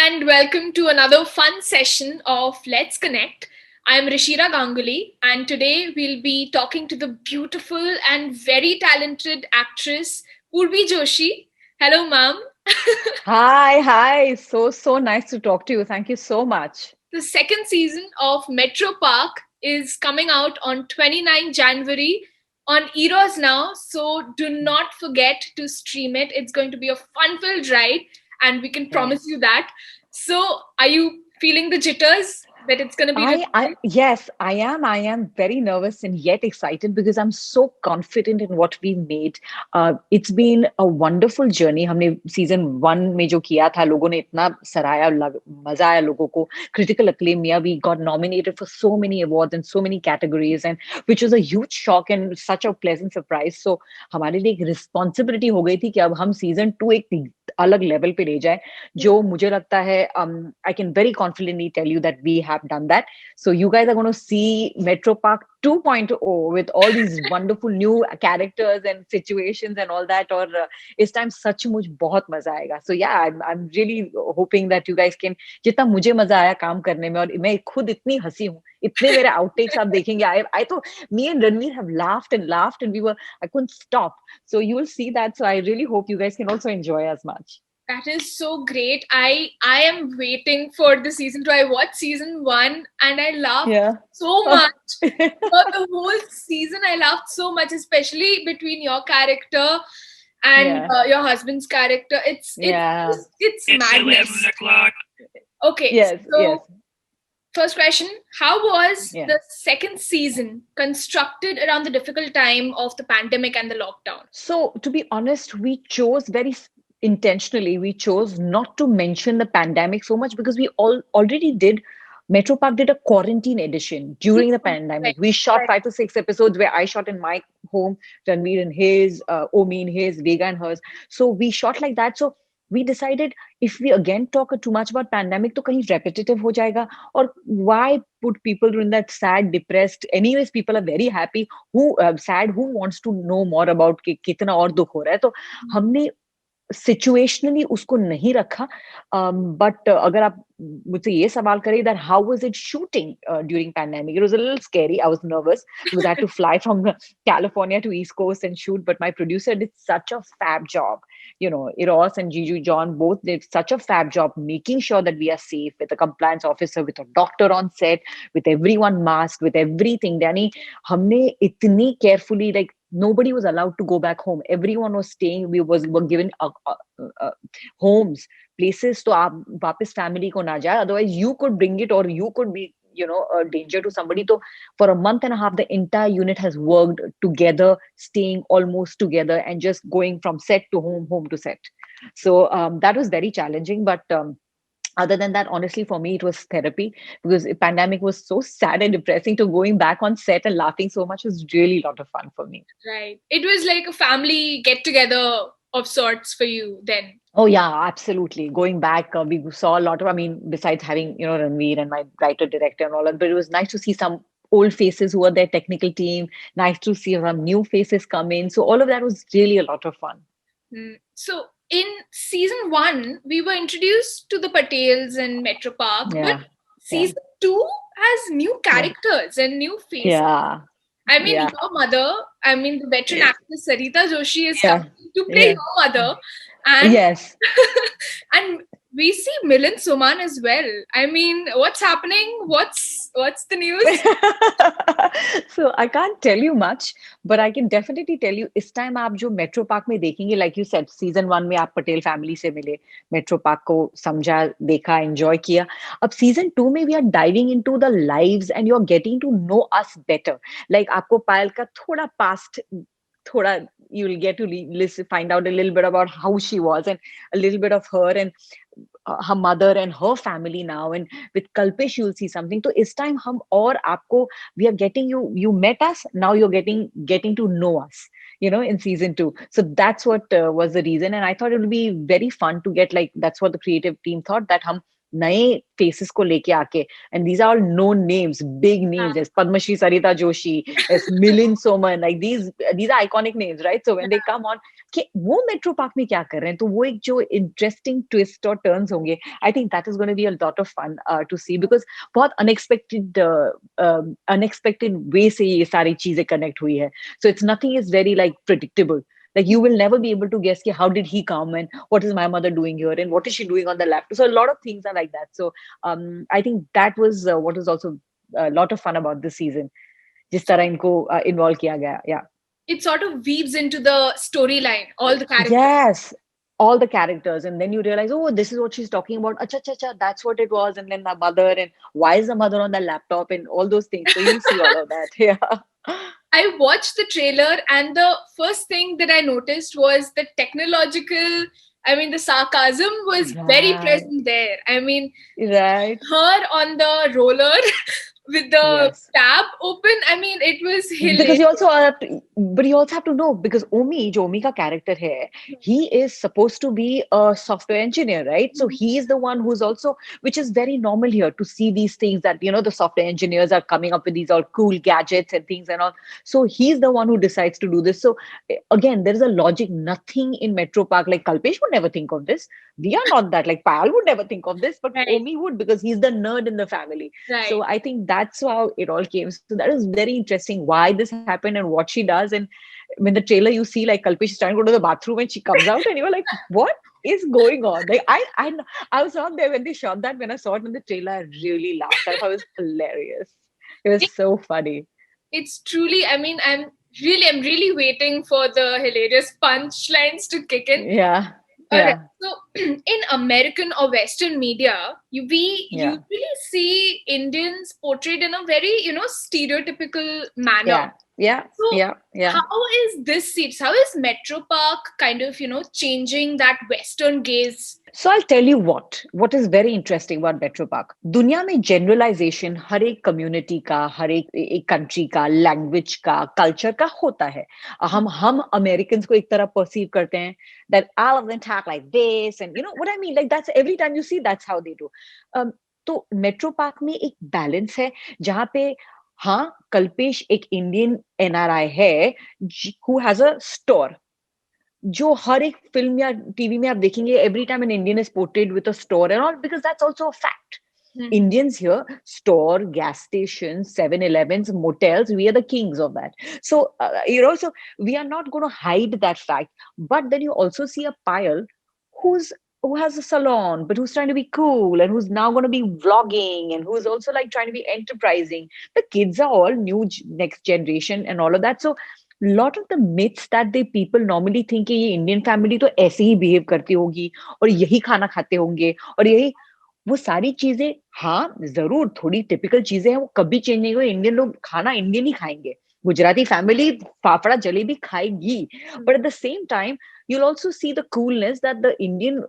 and welcome to another fun session of Let's Connect. I'm Rishira Ganguly, and today we'll be talking to the beautiful and very talented actress Purbi Joshi. Hello, ma'am. Hi. So nice to talk to you. Thank you so much. The second season of Metro Park is coming out on 29 January on Eros Now, so do not forget to stream it. It's going to be a fun-filled ride, and we can Right. promise you that. So, are you feeling the jitters that it's going to be I released? yes, I am. I am very nervous and yet excited because I'm so confident in what we made. It's been a wonderful journey. हमने season one में जो किया था, लोगों ने इतना सराहा, मजा आया लोगों को. Critical acclaim Mia. We got nominated for so many awards and so many categories, and which was a huge shock and such a pleasant surprise. So हमारे लिए एक responsibility हो गई थी कि अब हम season two एक अलग level पे ले जाए. जो मुझे लगता है I can very confidently tell you that we have done that. So you guys are going to see Metro Park 2.0 with all these wonderful new characters and situations and all that. और इस time सचमुच बहुत मजा आएगा. So yeah, I'm really hoping that you guys can जितना मुझे मजा आया काम करने में और मैं खुद इतनी हंसी हूँ इतने मेरे outtakes आप देखेंगे. I thought me and Ranveer have laughed and we were I couldn't stop. So you will see that. So I really hope you guys can also enjoy as much. That is so great. I am waiting for the season two. I watched season one and I laughed Yeah. so Oh. much. For the whole season, I laughed so much, especially between your character and Yeah. your husband's character. Yeah. It's madness. 11 o'clock. Okay, Yes. so first question: how was Yeah. the second season constructed around the difficult time of the pandemic and the lockdown? So, to be honest, we chose intentionally, we chose not to mention the pandemic so much because we already did. Metro Park did a quarantine edition during the pandemic. Right, We shot right. 5 to 6 episodes where I shot in my home, Ranveer in his, Omi in his, Vega in hers. So we shot like that. So we decided if we again talk too much about pandemic, तो कहीं repetitive हो जाएगा. Or why put people in that sad, depressed? Anyways, people are very happy. Who sad? Who wants to know more about कि कितना और दुख हो रहा है? तो हमने सिचुएशनली उसको नहीं रखा. बट अगर आप मुझसे ये सवाल करें that how was it shooting during pandemic, it was a little scary. I was nervous because I had to fly from California to East Coast and shoot, but my producer did such a fab job. Eros and Jiju John both did such a fab job making sure that we are safe, with a compliance officer, with a doctor on set, with everyone masked, with everything. यानी हमने इतनी carefully, like nobody was allowed to go back home. Everyone was staying. Were given homes, places. तो आप वापस family को ना जाए. Otherwise, you could bring it or you could be, a danger to somebody. So for a month and a half, the entire unit has worked together, staying almost together, and just going from set to home, home to set. So that was very challenging, but. Other than that, honestly, for me, it was therapy because the pandemic was so sad and depressing. To going back on set and laughing so much was really a lot of fun for me. Right. It was like a family get together of sorts for you then. Oh yeah, absolutely. Going back, we saw a lot of. I mean, besides having Ranveer and my writer director and all that, but it was nice to see some old faces who were their technical team. Nice to see some new faces come in. So all of that was really a lot of fun. So in season one, we were introduced to the Patels and Metro Park, but Yeah, yeah, season two has new yeah, characters and new faces. yeah, I mean, yeah, your mother, I mean, the veteran actress Sarita Joshi is yeah, coming to play yeah. your mother, and Yes. and we see Milind Soman as well. I mean, what's happening? What's the news? So I can't tell you much, but I can definitely tell you इस time आप जो metro park में देखेंगे, like you said, season one में आप Patel family से मिले, metro park को समझा, देखा, enjoy किया. अब season two में we are diving into the lives and you're getting to know us better. Like आपको पायल का थोड़ा past, थोड़ा you'll get to listen, find out a little bit about how she was and a little bit of her and her mother and her family now, and with Kalpesh you'll see something. So this time hum और आपको we are getting you met us, now you're getting to know us, in season 2. So that's what was the reason, and I thought it would be very fun to get, like, that's what the creative team thought, that hum नए faces को लेके आके, and these are all known names, big names. There's Padma Shri Sarita Joshi, there's Milind Soman, like these are iconic names, right? So when they come on, कि वो metro park में क्या कर रहे हैं, तो वो एक जो इंटरेस्टिंग ट्विस्ट और टर्न्स होंगे, I think that is going to be a lot of fun to see, because बहुत अनएक्सपेक्टेड वे से ये सारी चीजें कनेक्ट हुई है. So it's nothing is very like predictable. Like you will never be able to guess how did he come and what is my mother doing here and what is she doing on the laptop. So a lot of things are like that. So I think that was what was also a lot of fun about this season. जिस तरह इनको involve किया गया. Yeah. It sort of weaves into the storyline, all the characters. Yes, all the characters, and then you realize, oh, this is what she's talking about. Acha, acha, acha, that's what it was. And then the mother, and why is the mother on the laptop, and all those things. So you'll see all of that. Yeah. I watched the trailer, and the first thing that I noticed was the technological. I mean, the sarcasm was very present there. I mean, her on the roller with the tab open. I mean, it was hilarious. Because you also have to, but you also have to know, because Omi ka character hai, he is supposed to be a software engineer, right? So he is the one who's also, which is very normal here to see these things that, you know, the software engineers are coming up with these all cool gadgets and things and all. So he's the one who decides to do this. So again, there is a logic, nothing in Metro Park, like Kalpesh would never think of this. We are not that, like Payal would never think of this, but Omi would, because he's the nerd in the family. So I think that's how it all came. So that is very interesting why this happened and what she does. And when the trailer you see like Kalpesh is trying to go to the bathroom and she comes out and you're like, what is going on? Like I was not there when they shot that. When I saw it in the trailer, I really laughed. I thought it was hilarious. It was so funny. It's truly, I mean, I'm really waiting for the hilarious punchlines to kick in. Yeah. Right. So in American or Western media, we usually see Indians portrayed in a very, stereotypical manner. So how is this series? How is Metro Park kind of, changing that Western gaze? So I'll tell you what is very interesting about Metro Park. दुनिया में generalization हर एक community का, हर एक country का, language का, culture का होता है. हम Americans को एक तरह perceive करते हैं that all of them talk like this, and you know what I mean. Like that's every time you see, that's how they do. तो Metro Park में एक balance है जहाँ पे हाँ कल्पेश एक Indian NRI है who has a store. जो हर एक फिल्म या टीवी में आप देखेंगे, every time an Indian is portrayed with a store and all, because that's also a fact. Indians here, store, gas stations, 7-Elevens, motels, we are the kings of that. So, so we are not going to hide that fact. But then you also see a Payal who has a salon, but who's trying to be cool and who's now going to be vlogging and who's also like trying to be enterprising. The kids are all new next generation and all of that. So, lot of the myths that the people normally think कि ये Indian family तो ऐसे ही behave करती होगी और यही खाना खाते होंगे और यही वो सारी चीजें हाँ जरूर थोड़ी टिपिकल चीजें हैं वो कभी चेंज नहीं हुई इंडियन लोग खाना इंडियन ही खाएंगे गुजराती फैमिली फाफड़ा जलेबी खाएगी but at the same time you'll also see the coolness that the Indian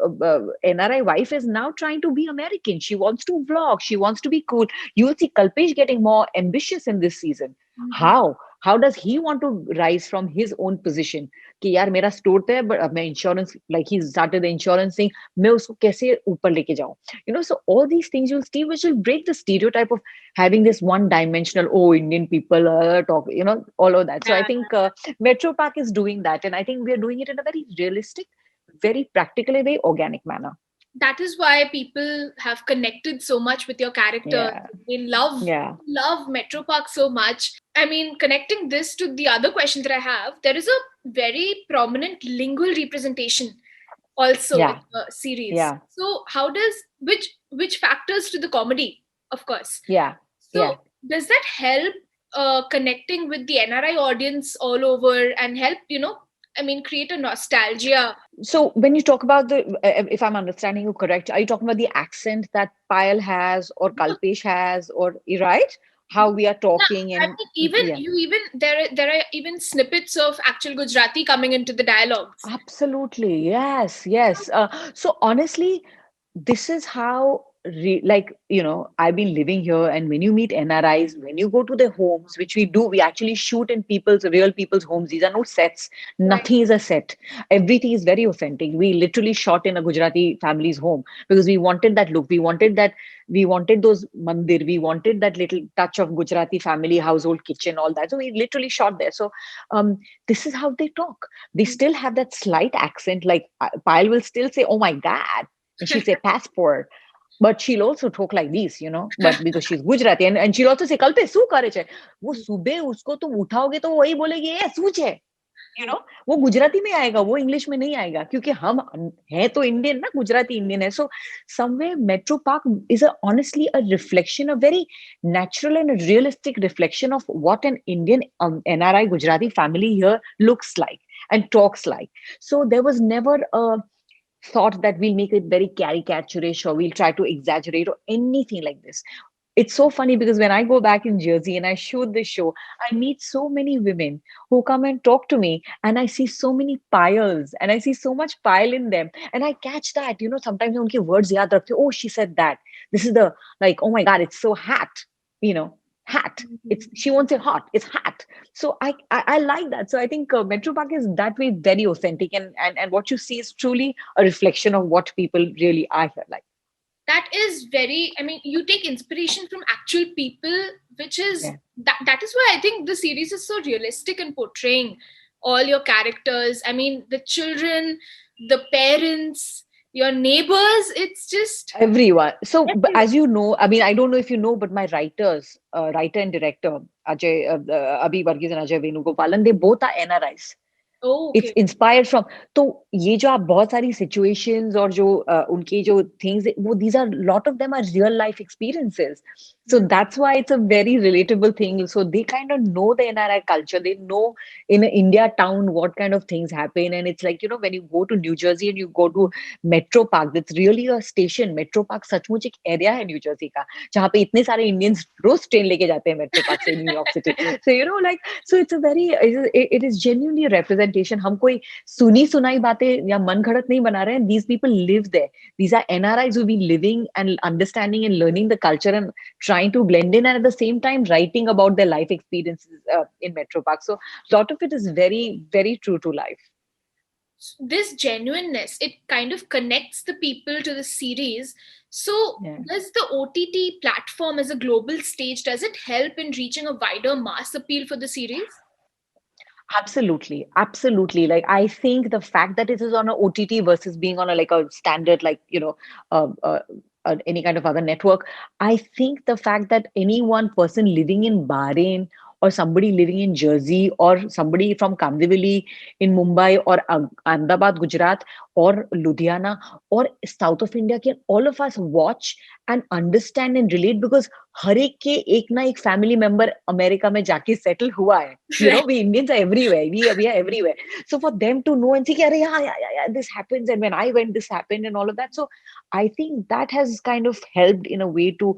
NRI wife is now trying to be American. She wants to vlog, she wants to be cool. You'll see Kalpesh getting more ambitious in this season. How does he want to rise from his own position कि यार मेरा store तो है but अब मैं insurance like he started the insurance thing मैं उसको कैसे ऊपर लेके जाऊं so all these things you'll see which will break the stereotype of having this one dimensional Indian people talk all of that. So I think Metro Park is doing that and I think we are doing it in a very realistic, very practical, very organic manner. That is why people have connected so much with your character. They love Metro Park so much. I mean, connecting this to the other question that I have, there is a very prominent lingual representation also in the series. So how does, which factors to the comedy, of course. So does that help connecting with the NRI audience all over and help, create a nostalgia? So when you talk about if I'm understanding you correct, are you talking about the accent that Payal has or Kalpesh has or, right? How we are talking and there are even snippets of actual Gujarati coming into the dialogues. Absolutely. Yes. So honestly, this is how like, I've been living here, and when you meet NRIs, when you go to their homes, which we do, we actually shoot in real people's homes. These are no sets. Right. Nothing is a set. Everything is very authentic. We literally shot in a Gujarati family's home because we wanted that look. We wanted those mandir. We wanted that little touch of Gujarati family household kitchen, all that. So we literally shot there. So this is how they talk. They still have that slight accent. Like Payal will still say, "Oh my God," and she say passport. But she'll also talk like this, but because she's Gujarati, and she'll also say, "Kal pe su kare che?" वो सुबह उसको तुम उठाओगे तो वही बोलेगी, "ए सूच है." वो गुजराती में आएगा, वो इंग्लिश में नहीं आएगा, क्योंकि हम हैं तो इंडियन ना, गुजराती इंडियन है. So somewhere Metro Park is honestly a reflection, a very natural and a realistic reflection of what an Indian NRI Gujarati family here looks like and talks like. So there was never a thought that we'll make it very caricaturish or we'll try to exaggerate or anything like this. It's so funny because when I go back in Jersey and I shoot this show, I meet so many women who come and talk to me, and I see so many piles and I see so much pile in them. And I catch that, sometimes unke words yaad rakhte, oh, she said that. This is the, like, oh my God, it's so hat, you know, hat. It's, she won't say hot, it's hat. So I like that. So I think Metro Park is that way very authentic, and what you see is truly a reflection of what people really are here like. That is very, I mean, you take inspiration from actual people, which is Yeah. that is why I think the series is so realistic in portraying all your characters. I mean, the children, the parents, your neighbors, it's just Everyone. So, everyone. as you know, I mean, I don't know if you know, but my writer and director, Abhi Varghese and Ajay Venugopalan, they both are NRIs. Oh, It's okay. inspired from. तो ये जो आप बहुत सारी situations और जो उनके जो things, वो these are, lot of them are real life experiences. So Hmm. that's why it's a very relatable thing. So they kind of know the NRI culture. They know in an India town what kind of things happen. And it's like, when you go to New Jersey and you go to Metro Park, that's really a station. Metro Park सचमुच एक area है New Jersey का, जहाँ पे इतने सारे Indians रोज train लेके जाते हैं Metro Park से New York city. So like, so it's a very, it is genuinely a representation. हम कोई सुनी सुनाई बातें या मन घड़त नहीं बना रहे हैं. These people live there. These are NRIs who've been living and understanding and learning the culture and trying to blend in, and at the same time writing about their life experiences in Metro Park. So a lot of it is very, very true to life. This genuineness, it kind of connects the people to the series. So Yeah. does the OTT platform as a global stage, does it help in reaching a wider mass appeal for the series? Absolutely, absolutely. Like, I think the fact that it is on a OTT versus being on a, like, a standard, like, uh, uh, any kind of other network, I think the fact that any one person living in Bahrain, or somebody living in Jersey, or somebody from Kandivali in Mumbai, or Ahmedabad, Gujarat, or Ludhiana, or South of India, can all of us watch and understand and relate, because हर एक के एक ना एक family member America में जाके settle हुआ है. Right. We Indians are everywhere. We are everywhere. So for them to know and say, yeah, yeah, yeah, yeah, this happens, and when I went, this happened, and all of that. So I think that has kind of helped in a way to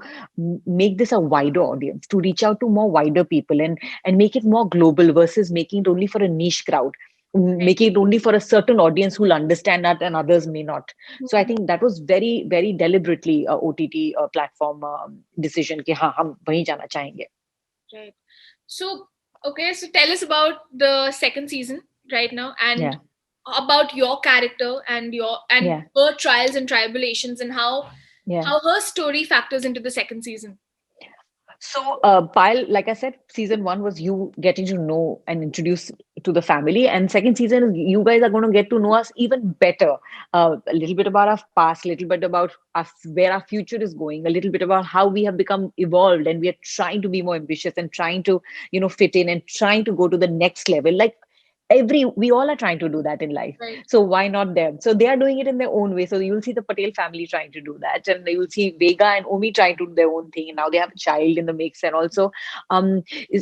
make this a wider audience, to reach out to more wider people, and make it more global versus making it only for a niche crowd, making it only for a certain audience who'll understand that and others may not. So I Right. think that was very, very deliberately a OTT platform decision कि हाँ हम वहीं जाना चाहेंगे. Right. So, okay, so tell us about the second season right now, and Yeah, about your character and your and yeah, her trials and tribulations, and yeah. how her story factors into the second season. So, Pyle, like I said, season one was you getting to know and introduce to the family, and second season is you guys are going to get to know us even better. A little bit about our past, a little bit about us, where our future is going, a little bit about how we have become evolved, and we are trying to be more ambitious and trying to, fit in and trying to go to the next level. Like, we all are trying to do that in life, Right. so why not them? So they are doing it in their own way. So you'll see the Patel family trying to do that, and you'll see Vega and Omi trying to do their own thing, and now they have a child in the mix. And also,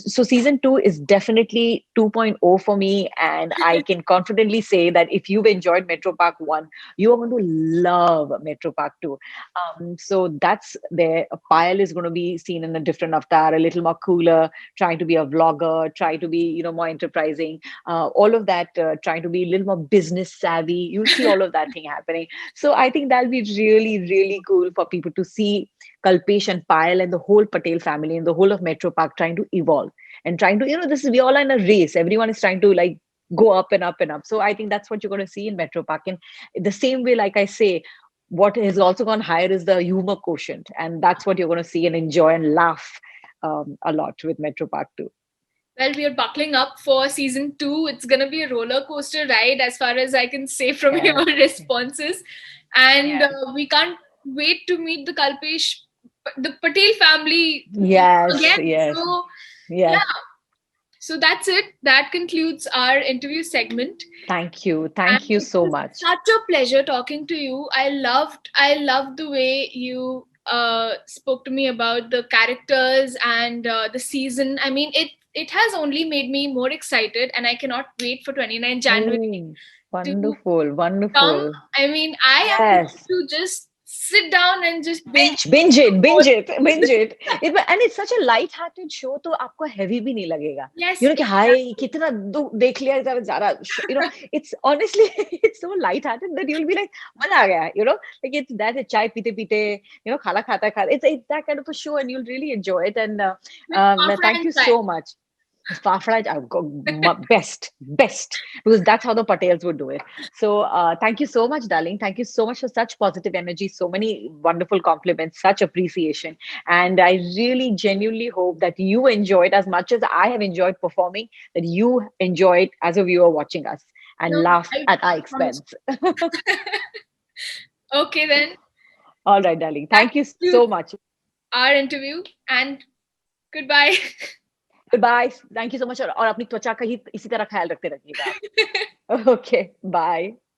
so season 2 is definitely 2.0 for me, and I can confidently say that if you've enjoyed Metro Park 1, you are going to love Metro Park 2. So that's there. Payal is going to be seen in a different avatar, a little more cooler, trying to be a vlogger, try to be, more enterprising. all of that, trying to be a little more business savvy. You'll see all of that thing happening. So I think that'll be really, really cool for people to see Kalpesh and Payal and the whole Patel family and the whole of Metro Park trying to evolve and trying to, this is, we all are in a race. Everyone is trying to like go up and up and up. So I think that's what you're going to see in Metro Park. And the same way, like I say, what has also gone higher is the humor quotient. And that's what you're going to see and enjoy and laugh a lot with Metro Park too. Well, we are buckling up for season 2. It's going to be a roller coaster ride, as far as I can say from Yeah. your responses. And Yeah. we can't wait to meet the Patel family Yes, again. yes, So, yes. yeah. So that's it. That concludes our interview segment. Thank you. And Thank you it so was much. such a pleasure talking to you. I loved the way you spoke to me about the characters and the season. I mean, it has only made me more excited, and I cannot wait for 29 January Oh, to wonderful, come. wonderful. I mean, I am going Yes. to just sit down and just binge Binge it, the whole binge it, binge season. it. And it's such a light-hearted show, तो आपको heavy भी नहीं लगेगा. Yes, You know कि हाय exactly. कितना देख लिया ज़रा it's honestly it's so light-hearted that you'll be like मजा आ गया, like it's that चाय पीते पीते, खाना खाता खाता. It's that kind of a show, and you'll really enjoy it. And With Fafra thank and you Chai. so much. Fafra, best, because that's how the Patels would do it. So, thank you so much, darling. Thank you so much for such positive energy, so many wonderful compliments, such appreciation. And I really genuinely hope that you enjoy it as much as I have enjoyed performing, that you enjoy it as a viewer watching us and No, laugh I at our promise. expense. Okay, then All right, darling. that Thank you so concludes much. our interview, and goodbye. Goodbye. Thank you so much. और अपनी त्वचा का ही इसी तरह ख्याल रखते रहिएगा आप. Okay, bye.